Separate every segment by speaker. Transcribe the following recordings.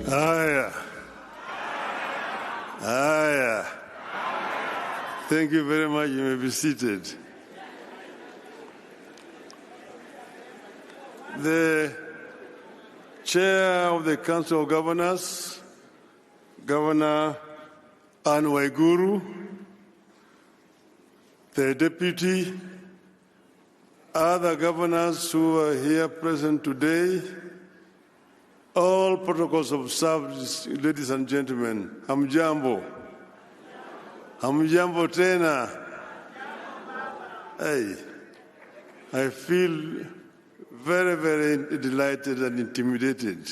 Speaker 1: Hiya. Hiya. Thank you very much. You may be seated. The Chair of the Council of Governors, Governor Anne Waiguru, the Deputy, other governors who are here present today, all protocols observed, ladies and gentlemen, hamjambo. Hamjambo tena. Hey, I feel very, very delighted and intimidated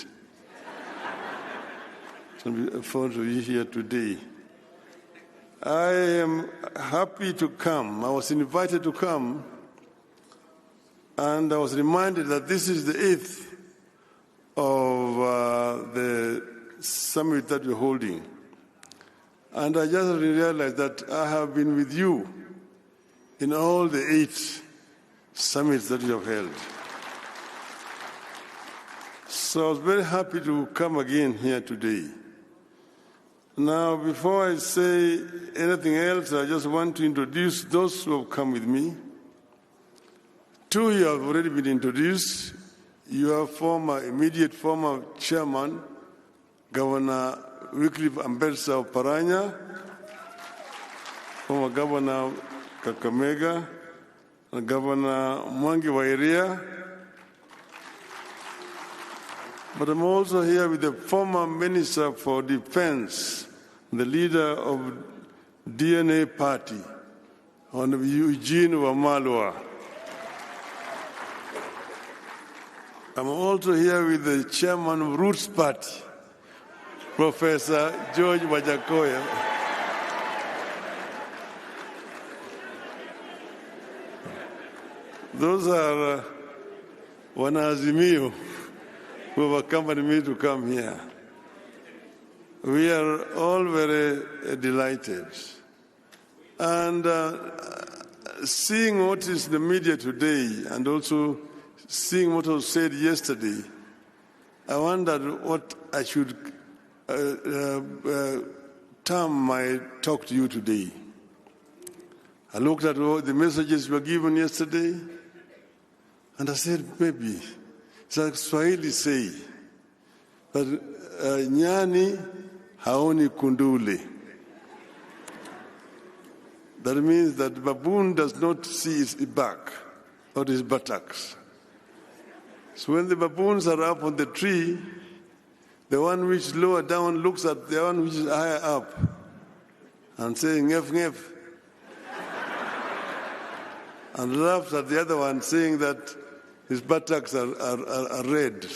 Speaker 1: to be in front of you here today. I am happy to come. I was invited to come, and I was reminded that this is the 8th of the summit that we're holding. And I just realized that I have been with you in all the 8 summits that we have held. So I was very happy to come again here today. Now, before I say anything else, I just want to introduce those who have come with me. 2 you have already been introduced. Your immediate former chairman, Governor Wycliffe Ambassador of Paranya, former Governor Kakamega, and Governor Mwangi Wairia. But I'm also here with the former Minister for Defense, the leader of DNA Party, Honorable Eugene Wamalwa. I'm also here with the chairman of Roots Party, Professor George Wajakoya. Those are Wanazimio who have accompanied me to come here. We are all very delighted. And seeing what is in the media today and also seeing what was said yesterday, I wondered what I should term my talk to you today. I looked at all the messages were given yesterday, and I said, maybe, it's like Swahili say, that nyani haoni kundule. That means that baboon does not see his back or his buttocks. So when the baboons are up on the tree, the one which is lower down looks at the one which is higher up and saying, ngef, ngef, and laughs at the other one, saying that his buttocks are red.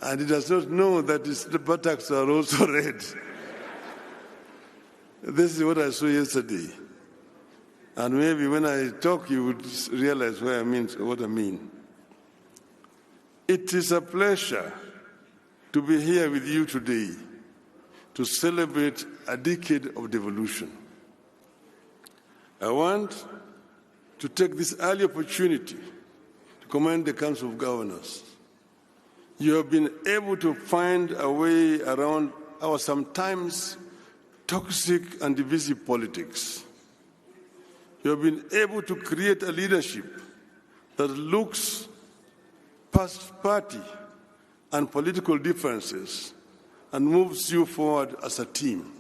Speaker 1: And he does not know that his buttocks are also red. This is what I saw yesterday. And maybe when I talk, you would realize what I mean. It is a pleasure to be here with you today to celebrate a decade of devolution. I want to take this early opportunity to commend the Council of Governors. You have been able to find a way around our sometimes toxic and divisive politics. You have been able to create a leadership that looks past party and political differences and moves you forward as a team.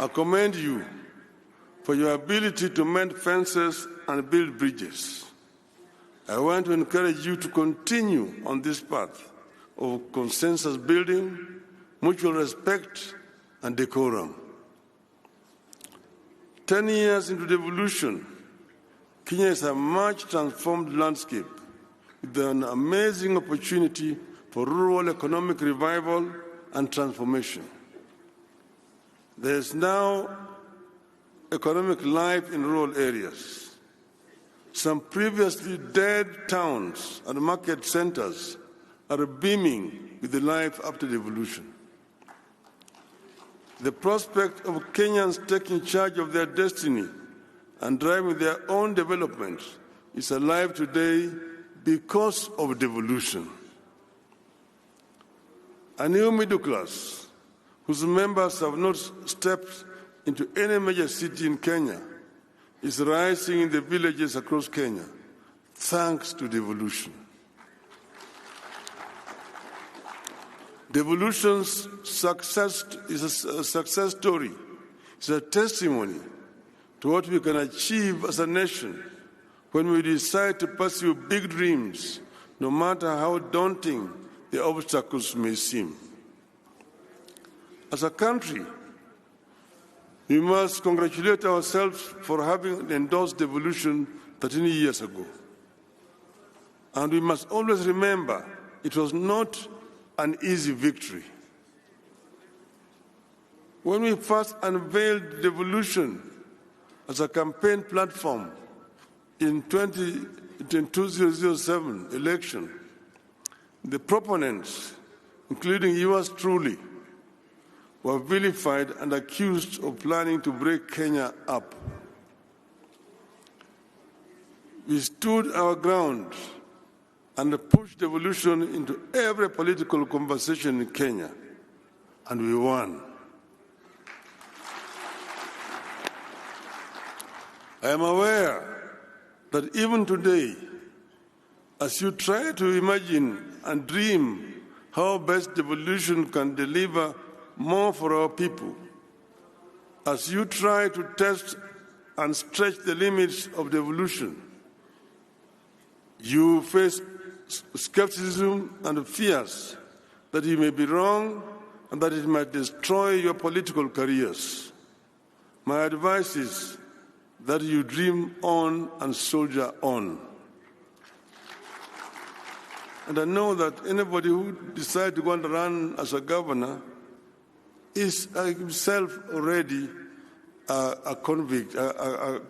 Speaker 1: I commend you for your ability to mend fences and build bridges. I want to encourage you to continue on this path of consensus building, mutual respect, and decorum. 10 years into devolution, Kenya is a much transformed landscape with an amazing opportunity for rural economic revival and transformation. There is now economic life in rural areas. Some previously dead towns and market centers are beaming with the life after devolution. The prospect of Kenyans taking charge of their destiny and driving their own development is alive today because of devolution. A new middle class, whose members have not stepped into any major city in Kenya, is rising in the villages across Kenya, thanks to devolution. Devolution's success is a success story. It's a testimony to what we can achieve as a nation when we decide to pursue big dreams, no matter how daunting the obstacles may seem. As a country, we must congratulate ourselves for having endorsed devolution 13 years ago. And we must always remember it was not an easy victory. When we first unveiled devolution as a campaign platform in 2007 election, the proponents, including yours truly, were vilified and accused of planning to break Kenya up. We stood our ground and pushed devolution into every political conversation in Kenya, and we won. I am aware that even today, as you try to imagine and dream how best devolution can deliver more for our people, as you try to test and stretch the limits of devolution, you face skepticism and fears that you may be wrong and that it might destroy your political careers. My advice is that you dream on and soldier on. And I know that anybody who decides to go and run as a governor is himself already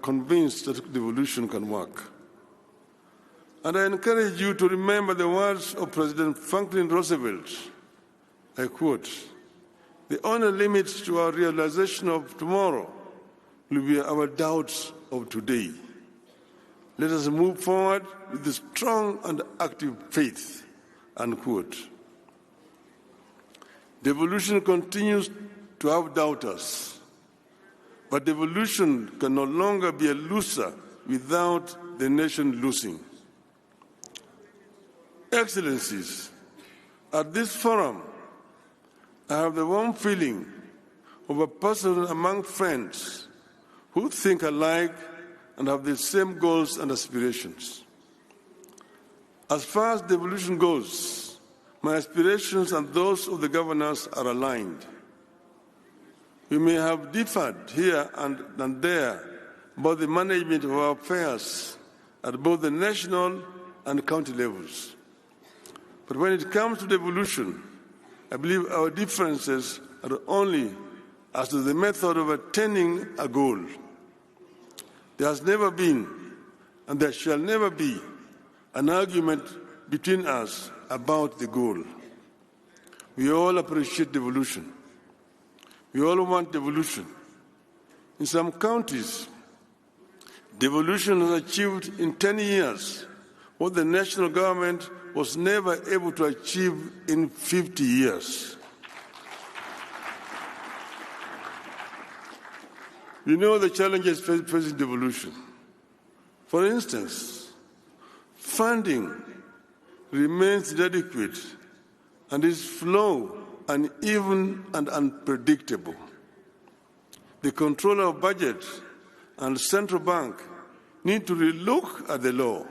Speaker 1: convinced that devolution can work. And I encourage you to remember the words of President Franklin Roosevelt. I quote, "The only limit to our realization of tomorrow will be our doubts of today. Let us move forward with a strong and active faith," unquote. Devolution continues to have doubters, but devolution can no longer be a loser without the nation losing. Excellencies, at this forum, I have the warm feeling of a person among friends who think alike and have the same goals and aspirations. As far as devolution goes, my aspirations and those of the governors are aligned. We may have differed here and there about the management of our affairs at both the national and county levels. But when it comes to devolution, I believe our differences are only as to the method of attaining a goal. There has never been, and there shall never be, an argument between us about the goal. We all appreciate devolution. We all want devolution. In some counties, devolution has achieved in 10 years what the national government was never able to achieve in 50 years. We know the challenges facing devolution. For instance, funding remains inadequate and its flow uneven and unpredictable. The controller of budget and central bank need to relook at the law.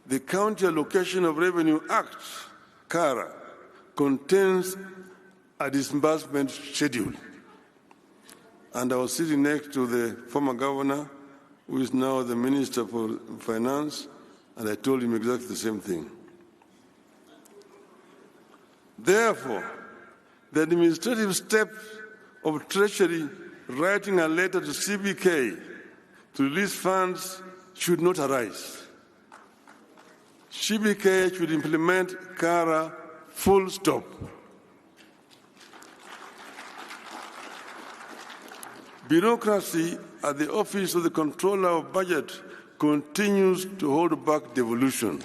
Speaker 1: The County Allocation of Revenue Act, KARA, contains a disbursement schedule. And I was sitting next to the former governor, who is now the Minister for Finance, and I told him exactly the same thing. Therefore, the administrative step of Treasury writing a letter to CBK to release funds should not arise. CBK should implement KARA full stop. Bureaucracy at the Office of the Controller of Budget continues to hold back devolution.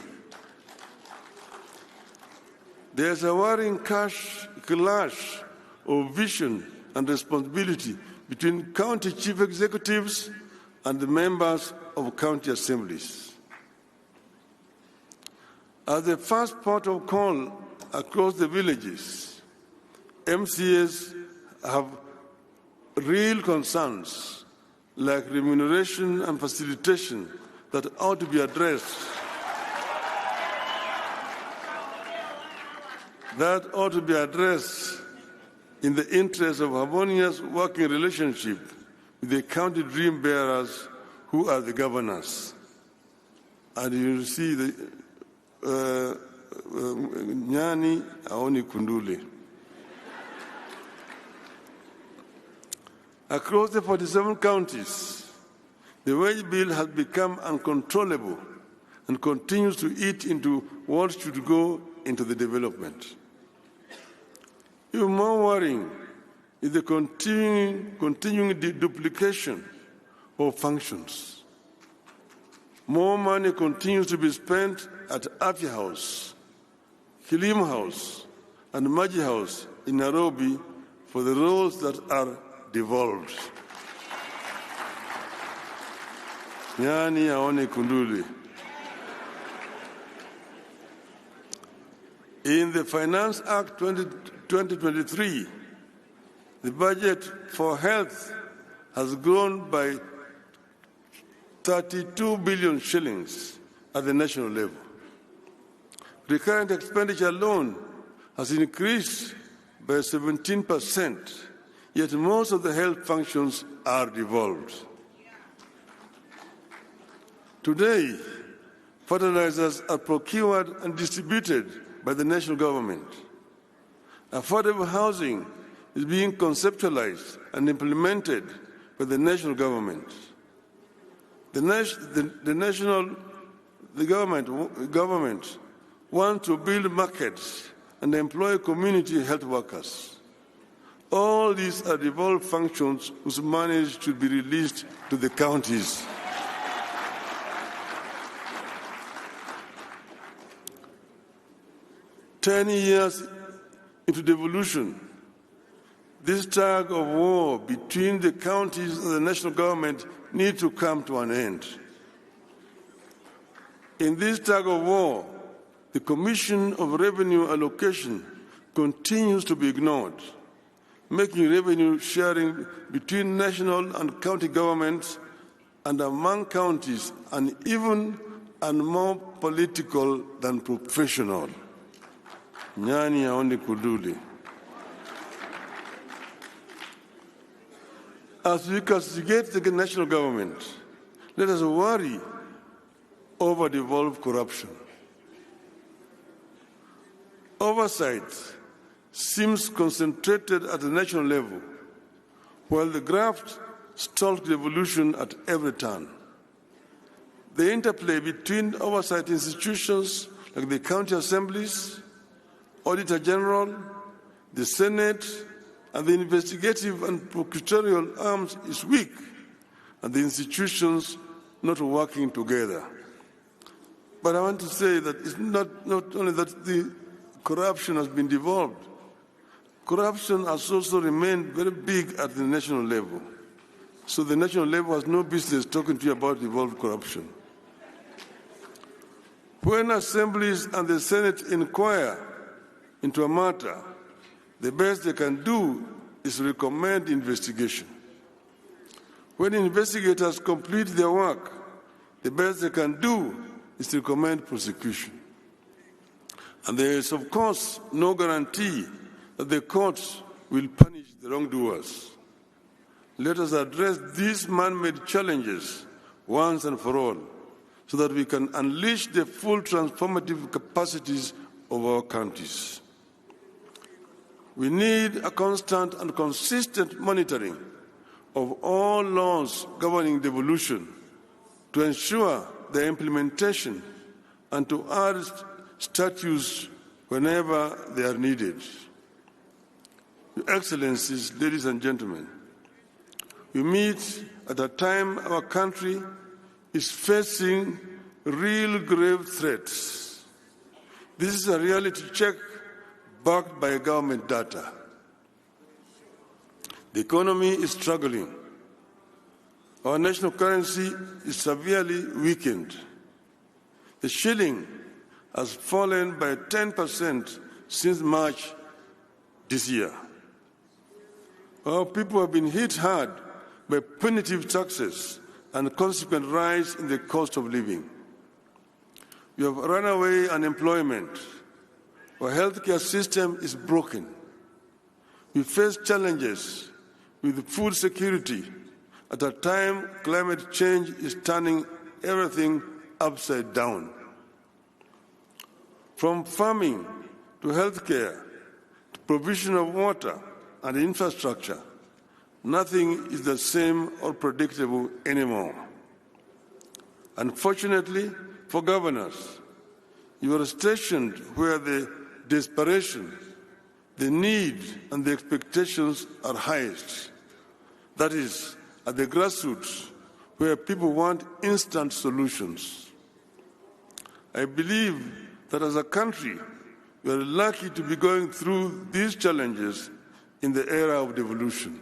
Speaker 1: There is a worrying clash of vision and responsibility between county chief executives and the members of county assemblies. As the first port of call across the villages, MCAs have real concerns like remuneration and facilitation that ought to be addressed. That ought to be addressed in the interest of harmonious working relationship with the county dream bearers who are the governors. And you see the Nyani Aoni Kundule. Across the 47 counties, the wage bill has become uncontrollable and continues to eat into what should go into the development. Even more worrying is the continuing duplication of functions. More money continues to be spent at Afya House, Kilimo House, and Maji House in Nairobi for the roles that are devolved. Nyani aone kunduli. In the Finance Act 2023, the budget for health has grown by 32 billion shillings at the national level. Recurrent expenditure alone has increased by 17%, yet most of the health functions are devolved. Today, fertilizers are procured and distributed by the national government. Affordable housing is being conceptualized and implemented by the national government. The government wants to build markets and employ community health workers. All these are devolved functions whose money should be released to the counties. "10 years into devolution, this tug of war between the counties and the national government needs to come to an end. In this tug of war, the Commission of Revenue Allocation continues to be ignored, making revenue sharing between national and county governments and among counties uneven and more political than professional." Nyani aone kuduli. As we castigate the national government, let us worry over devolved corruption. Oversight seems concentrated at the national level, while the graft stalks devolution at every turn. The interplay between oversight institutions like the county assemblies, Auditor General, the Senate, and the investigative and prosecutorial arms is weak, and the institutions not working together. But I want to say that it's not only that the corruption has been devolved, corruption has also remained very big at the national level. So the national level has no business talking to you about devolved corruption. When assemblies and the Senate inquire into a matter, the best they can do is recommend investigation. When investigators complete their work, the best they can do is to recommend prosecution. And there is, of course, no guarantee that the courts will punish the wrongdoers. Let us address these man-made challenges once and for all, so that we can unleash the full transformative capacities of our counties. We need a constant and consistent monitoring of all laws governing devolution to ensure their implementation and to add statutes whenever they are needed. Your Excellencies, ladies and gentlemen, we meet at a time our country is facing real grave threats. This is a reality check backed by government data. The economy is struggling. Our national currency is severely weakened. The shilling has fallen by 10% since March this year. Our people have been hit hard by punitive taxes and consequent rise in the cost of living. We have runaway unemployment. Our healthcare system is broken. We face challenges with food security at a time climate change is turning everything upside down. From farming to healthcare to provision of water and infrastructure, nothing is the same or predictable anymore. Unfortunately for governors, you are stationed where the desperation, the need, and the expectations are highest. That is, at the grassroots, where people want instant solutions. I believe that as a country, we are lucky to be going through these challenges in the era of devolution.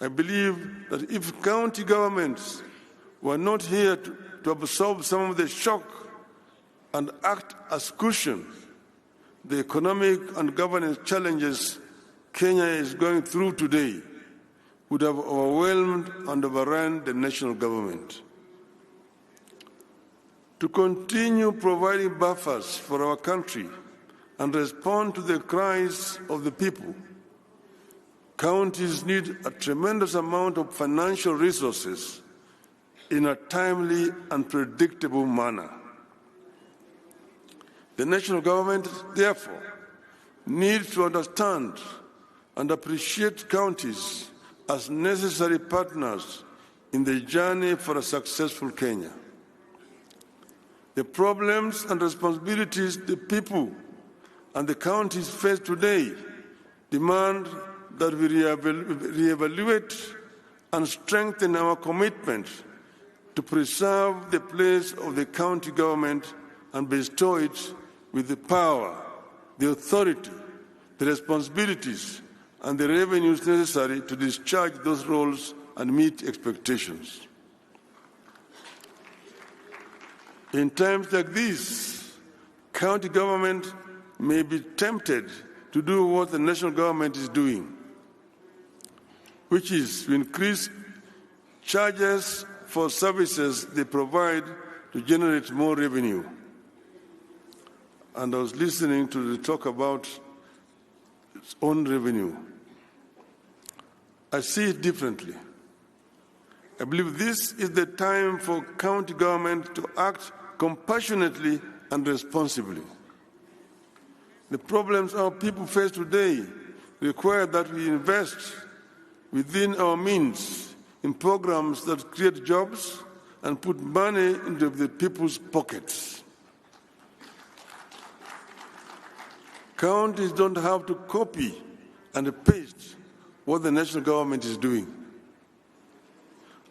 Speaker 1: I believe that if county governments were not here to absorb some of the shock and act as cushion, the economic and governance challenges Kenya is going through today would have overwhelmed and overrun the national government. To continue providing buffers for our country and respond to the cries of the people, counties need a tremendous amount of financial resources in a timely and predictable manner. The national government, therefore, needs to understand and appreciate counties as necessary partners in the journey for a successful Kenya. The problems and responsibilities the people and the counties face today demand that we reevaluate and strengthen our commitment to preserve the place of the county government and bestow it with the power, the authority, the responsibilities, and the revenues necessary to discharge those roles and meet expectations. In times like these, county government may be tempted to do what the national government is doing, which is to increase charges for services they provide to generate more revenue. And I was listening to the talk about its own revenue. I see it differently. I believe this is the time for county government to act compassionately and responsibly. The problems our people face today require that we invest within our means in programs that create jobs and put money into the people's pockets. Counties don't have to copy and paste what the national government is doing.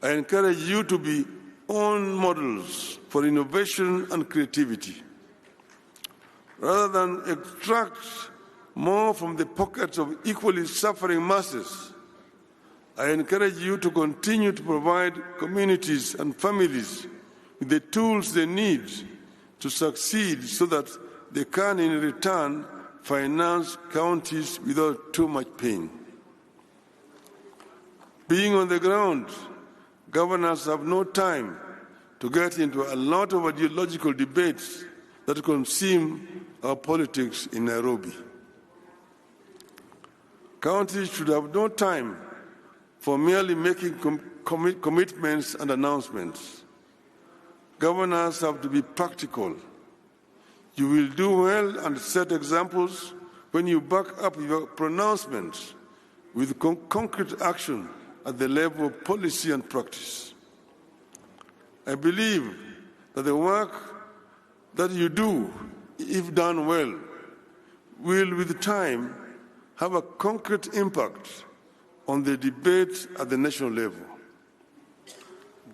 Speaker 1: I encourage you to be own models for innovation and creativity. Rather than extract more from the pockets of equally suffering masses, I encourage you to continue to provide communities and families with the tools they need to succeed so that they can, in return, finance counties without too much pain. Being on the ground, governors have no time to get into a lot of ideological debates that consume our politics in Nairobi. Counties should have no time for merely making commitments and announcements. Governors have to be practical. You will do well and set examples when you back up your pronouncements with concrete action at the level of policy and practice. I believe that the work that you do, if done well, will with time have a concrete impact on the debate at the national level.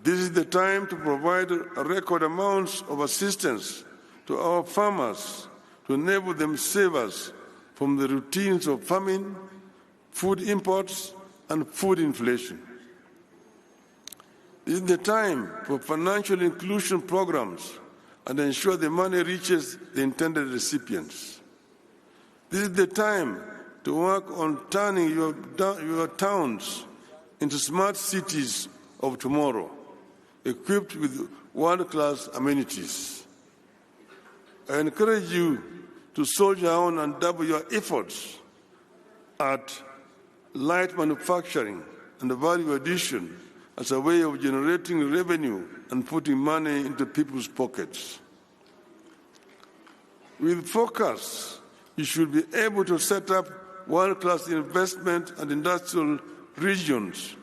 Speaker 1: This is the time to provide record amounts of assistance to our farmers to enable them save us from the routines of famine, food imports, and food inflation. This is the time for financial inclusion programs and ensure the money reaches the intended recipients. This is the time to work on turning your towns into smart cities of tomorrow, equipped with world-class amenities. I encourage you to soldier on and double your efforts at light manufacturing and value addition as a way of generating revenue and putting money into people's pockets. With focus, you should be able to set up world-class investment and industrial regions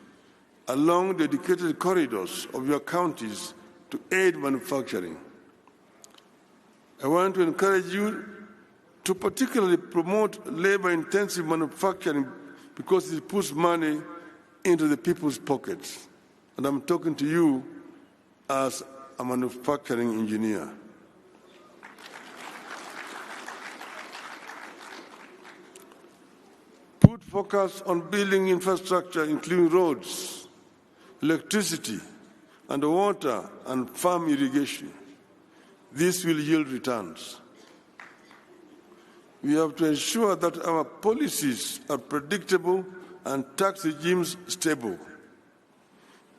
Speaker 1: along dedicated corridors of your counties to aid manufacturing. I want to encourage you to particularly promote labor-intensive manufacturing because it puts money into the people's pockets. And I'm talking to you as a manufacturing engineer. Put focus on building infrastructure, including roads, electricity, and water and farm irrigation. This will yield returns. We have to ensure that our policies are predictable and tax regimes stable.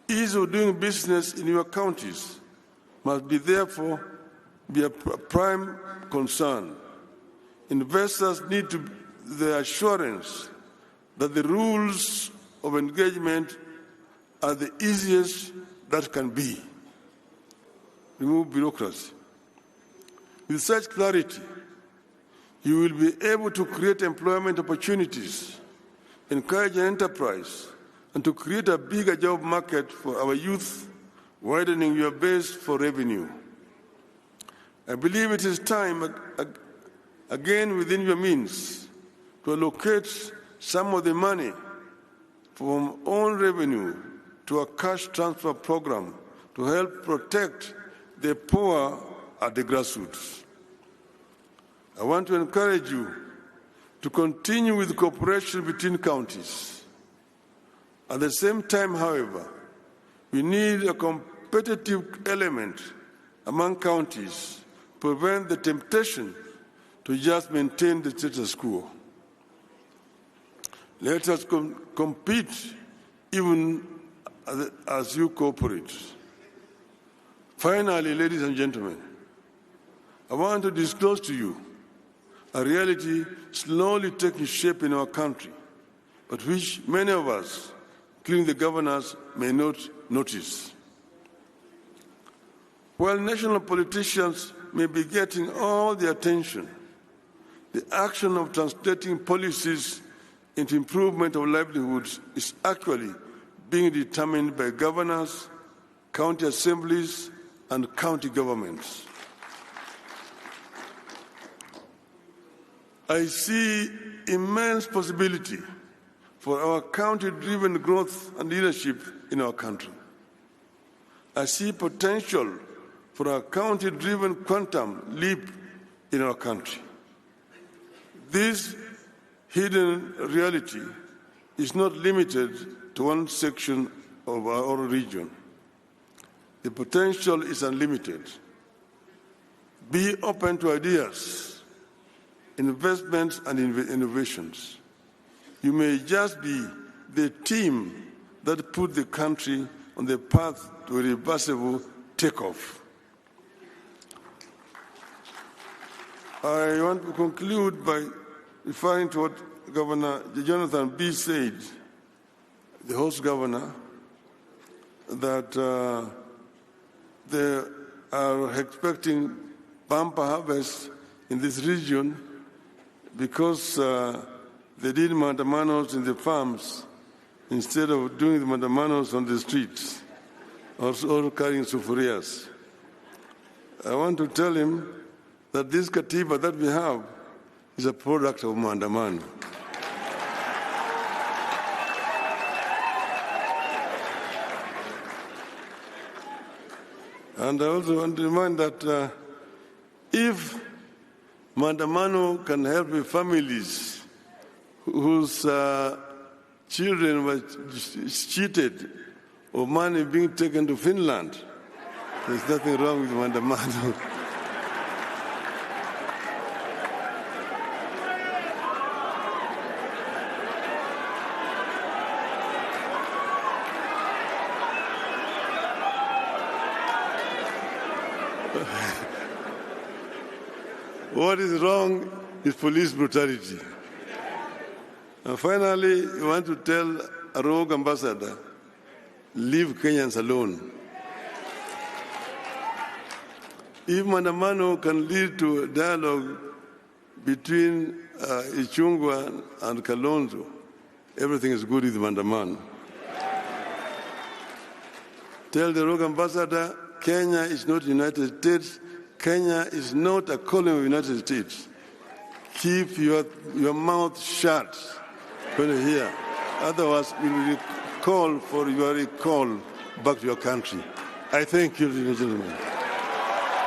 Speaker 1: Ease of doing business in your counties must therefore be a prime concern. Investors need the assurance that the rules of engagement are the easiest that can be. Remove bureaucracy. With such clarity, you will be able to create employment opportunities, encourage enterprise, and to create a bigger job market for our youth, widening your base for revenue. I believe it is time, again within your means, to allocate some of the money from own revenue to a cash transfer program to help protect the poor at the grassroots. I want to encourage you to continue with cooperation between counties. At the same time, however, we need a competitive element among counties to prevent the temptation to just maintain the status quo. Let us compete even as you cooperate. Finally, ladies and gentlemen, I want to disclose to you a reality slowly taking shape in our country, but which many of us, including the governors, may not notice. While national politicians may be getting all the attention, the action of translating policies into improvement of livelihoods is actually being determined by governors, county assemblies, and county governments. I see immense possibility for our county-driven growth and leadership in our country. I see potential for a county-driven quantum leap in our country. This hidden reality is not limited to one section of our region. The potential is unlimited. Be open to ideas, investments, and innovations. You may just be the team that put the country on the path to a reversible takeoff. I want to conclude by referring to what Governor Jonathan B. said, the host governor, that they are expecting bumper harvest in this region because they did Maandamanos in the farms instead of doing the Maandamanos on the streets or carrying sufurias. I want to tell him that this katiba that we have is a product of Maandamano. And I also want to remind that if Maandamano can help families whose children were cheated or money being taken to Finland, there's nothing wrong with Maandamano. What is wrong is police brutality. And finally, I want to tell a rogue ambassador, leave Kenyans alone. If Maandamano can lead to a dialogue between Ichung'wah and Kalonzo, everything is good with Maandamano. Tell the rogue ambassador, Kenya is not the United States. Kenya is not a colony of the United States. Keep your mouth shut when you hear. Otherwise, you will call for your recall back to your country. I thank you, ladies and gentlemen.